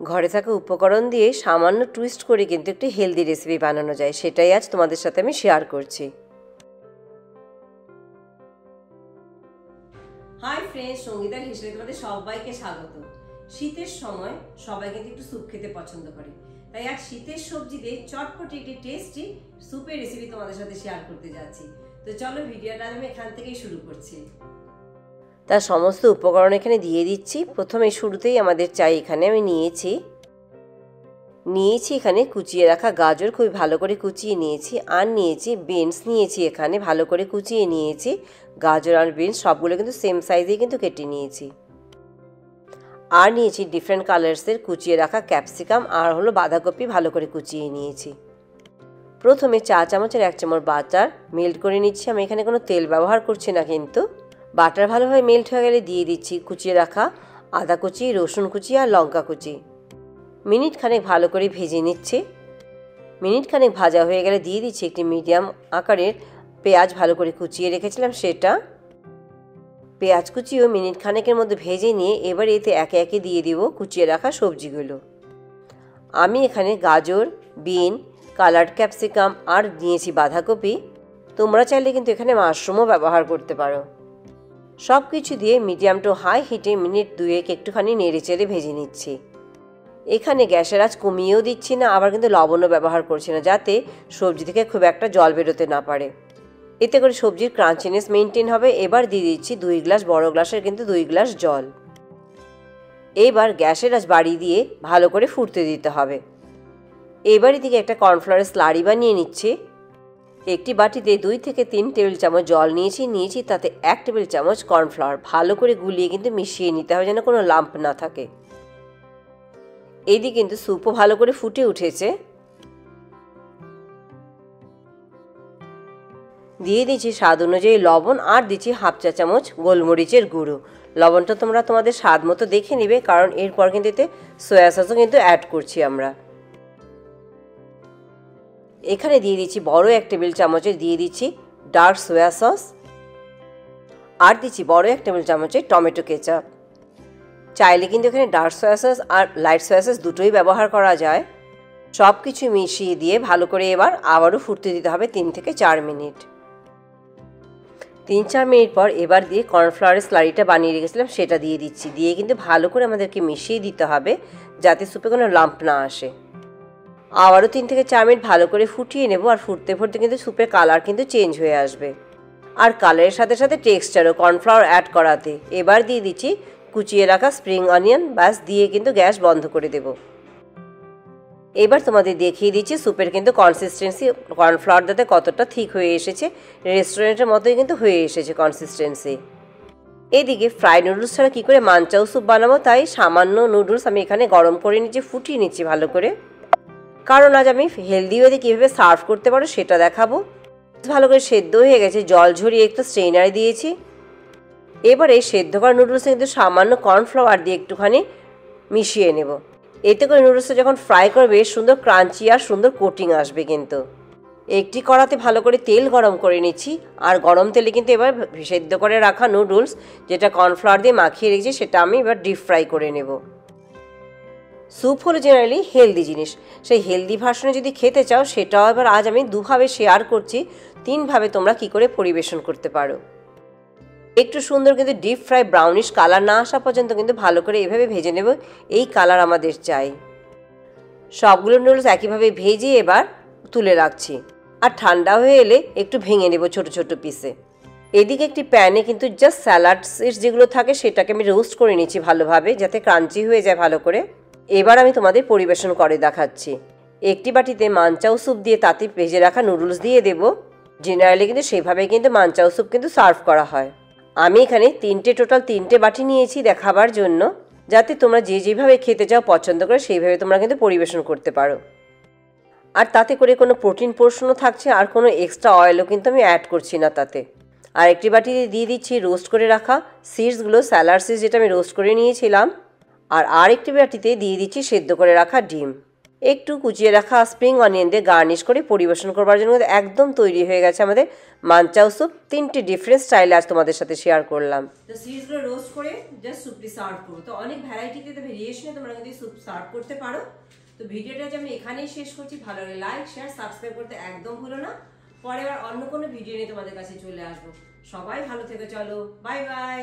ঘরে থাকা উপকরণ দিয়ে সামান্য টুইস্ট করে কিন্তু একটি হেলদি রেসিপি বানানো যায়, সেটাই আজ তোমাদের সাথে আমি শেয়ার করছি। হাই ফ্রেন্ডস, সঙ্গীতার হিসেবে তোমাদের সবাইকে স্বাগত। শীতের সময় সবাই কিন্তু একটু স্যুপ খেতে পছন্দ করে, তাই আজ শীতের সবজি দিয়ে চটপটি একটি টেস্টি স্যুপের রেসিপি তোমাদের সাথে শেয়ার করতে যাচ্ছি। তো চলো ভিডিওটা আমি এখান থেকেই শুরু করছি। তার সমস্ত উপকরণ এখানে দিয়ে দিচ্ছি। প্রথমে শুরুতেই আমাদের চাই, এখানে আমি নিয়েছি এখানে কুচিয়ে রাখা গাজর, খুবই ভালো করে কুচিয়ে নিয়েছি। আর নিয়েছি বিনস, নিয়েছি এখানে ভালো করে কুচিয়ে নিয়েছি। গাজর আর বিনস সবগুলো কিন্তু সেম সাইজেই কিন্তু কেটে নিয়েছি। আর নিয়েছি ডিফারেন্ট কালার্সের কুচিয়ে রাখা ক্যাপসিকাম আর হলো বাঁধাকপি, ভালো করে কুচিয়ে নিয়েছি। প্রথমে 4 চামচের 1 চামচ বাটার মেল্ট করে নিচ্ছি। আমি এখানে কোনো তেল ব্যবহার করছি না, কিন্তু বাটার ভালোভাবে মেল্ট হয়ে গেলে দিয়ে দিচ্ছি কুচিয়ে রাখা আদা কুচি, রসুন কুচি আর লঙ্কা কুচি। মিনিট খানেক ভালো করে ভেজে নিচ্ছি। মিনিট খানেক ভাজা হয়ে গেলে দিয়ে দিচ্ছি একটি মিডিয়াম আকারের পেঁয়াজ, ভালো করে কুচিয়ে রেখেছিলাম সেটা। পেঁয়াজ কুচিও মিনিট খানেকের মধ্যে ভেজে নিয়ে এবার এতে একে একে দিয়ে দিব কুচিয়ে রাখা সবজিগুলো। আমি এখানে গাজর, বিন, কালার্ড ক্যাপসিকাম আর নিয়েছি বাঁধাকপি। তোমরা চাইলে কিন্তু এখানে মাশরুমও ব্যবহার করতে পারো। সব কিছু দিয়ে মিডিয়াম টু হাই হিটে মিনিট 2 একটুখানি নেড়ে চেড়ে ভেজে নিচ্ছি। এখানে গ্যাসের আঁচ কমিয়েও দিচ্ছি না, আবার কিন্তু লবণও ব্যবহার করছি না, যাতে সবজি থেকে খুব একটা জল বেরোতে না পারে। এতে করে সবজির ক্রাঞ্চিনেস মেনটেন হবে। এবার দিয়ে দিচ্ছি 2 গ্লাস, বড় গ্লাসের কিন্তু 2 গ্লাস জল। এবার গ্যাসের আঁচ বাড়িয়ে দিয়ে ভালো করে ফুটতে দিতে হবে। এবার এদিকে একটা কর্নফ্লাওয়ারের স্লারি বানিয়ে নিচ্ছি। একটি বাটিতে 2 থেকে 3 টেবিল চামচ জল নিয়েছি তাতে 1 টেবিল চামচ কর্নফ্লাওয়ার ভালো করে গুলিয়ে কিন্তু মিশিয়ে নিতে হবে, যেন কোনো লাম্প না থাকে। এইদিকে কিন্তু স্যুপও ভালো করে ফুটে উঠেছে। দিয়ে দিচ্ছি স্বাদ অনুযায়ী লবণ আর দিচ্ছি 1/2 চা চামচ গোলমরিচের গুঁড়ো। লবণটা তোমরা তোমাদের স্বাদ মতো দেখে নিবে, কারণ এরপর কিন্তু এতে সয়া সসও কিন্তু অ্যাড করছি আমরা। এখানে দিয়ে দিচ্ছি বড় 1 টেবিল চামচের দিয়ে দিচ্ছি ডার্ক সয়া সস। আর দিচ্ছি বড় 1 টেবিল চামচের টমেটো কেচাপ। চাইলে কিন্তু এখানে ডার্ক সয়া সস আর লাইট সয়া সস দুটোই ব্যবহার করা যায়। সব কিছু মিশিয়ে দিয়ে ভালো করে এবার আবারও ফুটতে দিতে হবে 3 থেকে 4 মিনিট। 3-4 মিনিট পর এবার দিয়ে কর্নফ্লাওয়ারের স্লারিটা বানিয়ে রেখেছিলাম সেটা দিয়ে দিচ্ছি। দিয়ে কিন্তু ভালো করে আমাদেরকে মিশিয়ে দিতে হবে, যাতে স্যুপে কোনো লাম্প না আসে। আবারও 3 থেকে 4 মিনিট ভালো করে ফুটিয়ে নেব। আর ফুটতে ফুটতে কিন্তু স্যুপের কালার কিন্তু চেঞ্জ হয়ে আসবে, আর কালারের সাথে সাথে টেক্সচারও কর্নফ্লাওয়ার অ্যাড করাতে। এবার দিয়ে দিচ্ছি কুচিয়ে রাখা স্প্রিং অনিয়ন, ব্যাস দিয়ে কিন্তু গ্যাস বন্ধ করে দেব। এবার তোমাদের দেখিয়ে দিচ্ছি স্যুপের কিন্তু কনসিস্টেন্সি, কর্নফ্লাওয়ারটাতে কতটা ঠিক হয়ে এসেছে। রেস্টুরেন্টের মতোই কিন্তু হয়ে এসেছে কনসিস্টেন্সি। এইদিকে ফ্রাই নুডলস ছাড়া কী করে মানচাও স্যুপ বানাবো, তাই সামান্য নুডলস আমি এখানে গরম করে নিচ্ছি, ফুটিয়ে নিচ্ছি ভালো করে। কারণ আজ আমি হেলদি ওয়েতে কীভাবে সার্ভ করতে পারো সেটা দেখাবো। ভালো করে সেদ্ধ হয়ে গেছে, জল ঝরিয়ে একটু স্ট্রেনারে দিয়েছি। এবার এই সেদ্ধ করা নুডলসে কিন্তু সামান্য কর্নফ্লাওয়ার দিয়ে একটুখানি মিশিয়ে নেব। এতে করে নুডলসটা যখন ফ্রাই করবে সুন্দর ক্রাঞ্চি আর সুন্দর কোটিং আসবে। কিন্তু একটি কড়াতে ভালো করে তেল গরম করে নিচ্ছি, আর গরম তেলে কিন্তু এবার সেদ্ধ করে রাখা নুডলস, যেটা কর্নফ্লাওয়ার দিয়ে মাখিয়ে রেখেছি, সেটা আমি এবার ডিপ ফ্রাই করে নেব। স্যুপ হলো জেনারেলি হেলদি জিনিস, সেই হেলদি ভার্সনে যদি খেতে চাও সেটাও এবার আজ আমি 2ভাবে শেয়ার করছি। 3ভাবে তোমরা কি করে পরিবেশন করতে পারো। একটু সুন্দর কিন্তু ডিপ ফ্রাই ব্রাউনিশ কালার না আসা পর্যন্ত কিন্তু ভালো করে এভাবে ভেজে নেব। এই কালার আমাদের চাই। সবগুলো নুডলস একইভাবে ভেজে এবার তুলে রাখছি। আর ঠান্ডা হয়ে এলে একটু ভেঙে নেব ছোট ছোট পিসে। এদিকে একটি প্যানে কিন্তু জাস্ট স্যালাডসের যেগুলো থাকে সেটাকে আমি রোস্ট করে নিচ্ছি ভালোভাবে, যাতে ক্রাঞ্চি হয়ে যায় ভালো করে। এবার আমি তোমাদের পরিবেশন করে দেখাচ্ছি। একটি বাটিতে মানচাও স্যুপ দিয়ে তাতে ভেজে রাখা নুডলস দিয়ে দেব। জেনারেলি কিন্তু সেভাবে কিন্তু মানচাও স্যুপ কিন্তু সার্ভ করা হয়। আমি এখানে টোটাল তিনটে বাটি নিয়েছি দেখাবার জন্য, যাতে তোমরা যে যেভাবে খেতে চাও পছন্দ করে সেইভাবে তোমরা কিন্তু পরিবেশন করতে পারো। আর তাতে করে কোনো প্রোটিন পোর্শনও থাকছে, আর কোনো এক্সট্রা অয়েলও কিন্তু আমি অ্যাড করছি না তাতে। আর একটি বাটিতে দিয়ে দিচ্ছি রোস্ট করে রাখা সিডসগুলো, স্যালাড সিডস যেটা আমি রোস্ট করে নিয়েছিলাম। আর একটি বাটিতে দিয়ে দিচ্ছি সেদ্ধ করে রাখা ডিম। একটু কুচিয়ে রাখা স্প্রিং অনিয়ন দিয়ে গার্নিশ করে পরিবেশন করবার জন্য একদম তৈরি হয়ে গেছে আমাদের মানচাও স্যুপ। 3টে ডিফারেন্ট স্টাইলে আজ তোমাদের সাথে শেয়ার করলাম। তো সিজগুলো রোস্ট করে জাস্ট স্যুপটি সার্ভ করবো। তো অনেক ভ্যারাইটিতে ভেরিয়েশনে তোমরা কিন্তু স্যুপ সার্ভ করতে পারো। তো ভিডিওটা যে আমি এখানেই শেষ করছি। ভালো লাগে লাইক শেয়ার সাবস্ক্রাইব করতে একদম ভুলো না। পরে আবার অন্য কোনো ভিডিও নিয়ে তোমাদের কাছে চলে আসবো। সবাই ভালো থেকো, চলো বাই বাই।